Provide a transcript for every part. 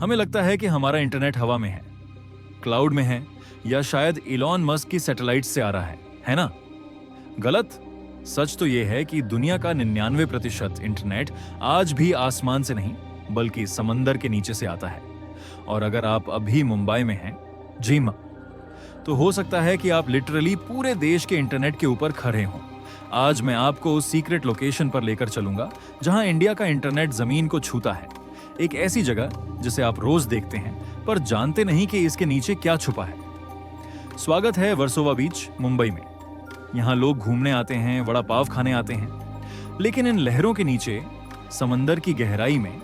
हमें लगता है कि हमारा इंटरनेट हवा में है, क्लाउड में है, या शायद इलॉन मस्क की सैटेलाइट से आ रहा है ना? गलत। सच तो यह है कि दुनिया का 99% इंटरनेट आज भी आसमान से नहीं बल्कि समंदर के नीचे से आता है। और अगर आप अभी मुंबई में हैं, जी मां, तो हो सकता है कि आप लिटरली पूरे देश के इंटरनेट के ऊपर खड़े हों। आज मैं आपको उस सीक्रेट लोकेशन पर लेकर चलूंगा जहां इंडिया का इंटरनेट जमीन को छूता है। एक ऐसी जगह जिसे आप रोज देखते हैं पर जानते नहीं कि इसके नीचे क्या छुपा है। स्वागत है वर्सोवा बीच, मुंबई में। यहाँ लोग घूमने आते हैं, वड़ा पाव खाने आते हैं, लेकिन इन लहरों के नीचे समंदर की गहराई में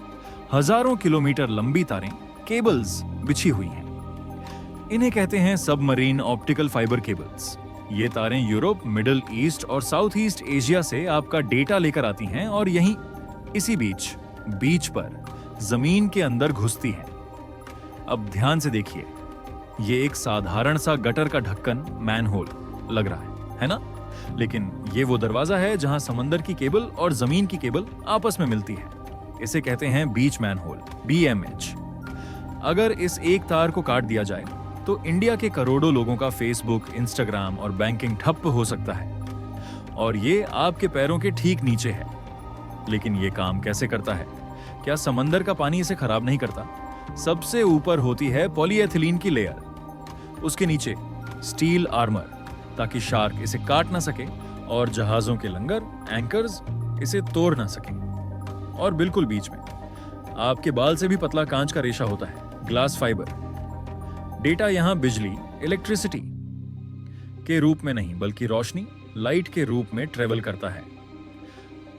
हजारों किलोमीटर लंबी तारें, केबल्स बिछी हुई हैं। इन्हें कहते हैं सबमरीन ऑप्टिकल फाइबर केबल्स। ये तारें यूरोप, मिडिल ईस्ट और साउथ ईस्ट एशिया से आपका डेटा लेकर आती हैं और यहीं इसी बीच पर जमीन के अंदर घुसती हैं। अब ध्यान से देखिए, ये एक साधारण सा गटर का ढक्कन, मैनहोल लग रहा है ना? लेकिन ये वो दरवाजा है जहां समंदर की केबल और जमीन की केबल आपस में मिलती है। इसे कहते हैं बीच मैनहोल, BMH। अगर इस एक तार को काट दिया जाए तो इंडिया के करोड़ों लोगों का फेसबुक, इंस्टाग्राम और बैंकिंग ठप्प हो सकता है। और ये आपके पैरों के ठीक नीचे है। लेकिन ये काम कैसे करता है? क्या समंदर का पानी इसे खराब नहीं करता? सबसे ऊपर होती है पॉलीएथिलीन की लेयर, उसके नीचे स्टील आर्मर ताकि शार्क इसे काट ना सके और जहाजों के लंगर, एंकर्स इसे तोड़ ना सकें। और बिल्कुल बीच में आपके बाल से भी पतला कांच का रेशा होता है, ग्लास फाइबर। डेटा यहां बिजली, इलेक्ट्रिसिटी के रूप में नहीं बल्कि रोशनी, लाइट के रूप में ट्रेवल करता है।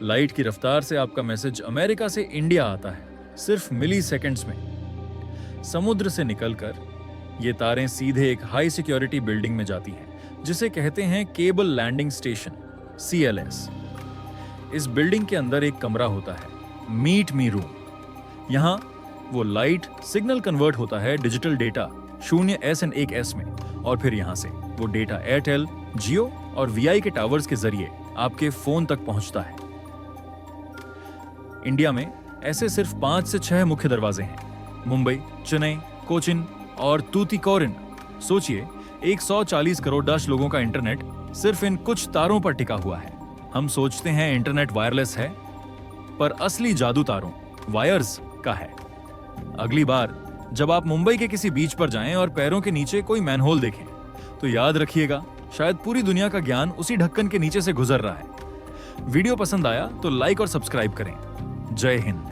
लाइट की रफ्तार से आपका मैसेज अमेरिका से इंडिया आता है सिर्फ मिली सेकेंड्स में। समुद्र से निकलकर ये तारें सीधे एक हाई सिक्योरिटी बिल्डिंग में जाती हैं जिसे कहते हैं केबल लैंडिंग स्टेशन, CLS। इस बिल्डिंग के अंदर एक कमरा होता है, मीट मी रूम। यहां वो लाइट सिग्नल कन्वर्ट होता है डिजिटल डेटा 0S और 1S में, और फिर यहां से वो डेटा एयरटेल, जियो और VI के टावर्स के जरिए आपके फोन तक पहुंचता है। इंडिया में ऐसे सिर्फ 5 से 6 मुख्य दरवाजे हैं, मुंबई, चेन्नई, कोचिन और तूतीकोरिन। सोचिए, 140 करोड़ लोगों का इंटरनेट सिर्फ इन कुछ तारों पर टिका हुआ है। हम सोचते हैं इंटरनेट वायरलेस है, पर असली जादू तारों, वायर्स का है। अगली बार जब आप मुंबई के किसी बीच पर जाएं और पैरों के नीचे कोई मैनहोल देखें, तो याद रखिएगा, शायद पूरी दुनिया का ज्ञान उसी ढक्कन के नीचे से गुजर रहा है। वीडियो पसंद आया तो लाइक और सब्सक्राइब करें। जय हिंद।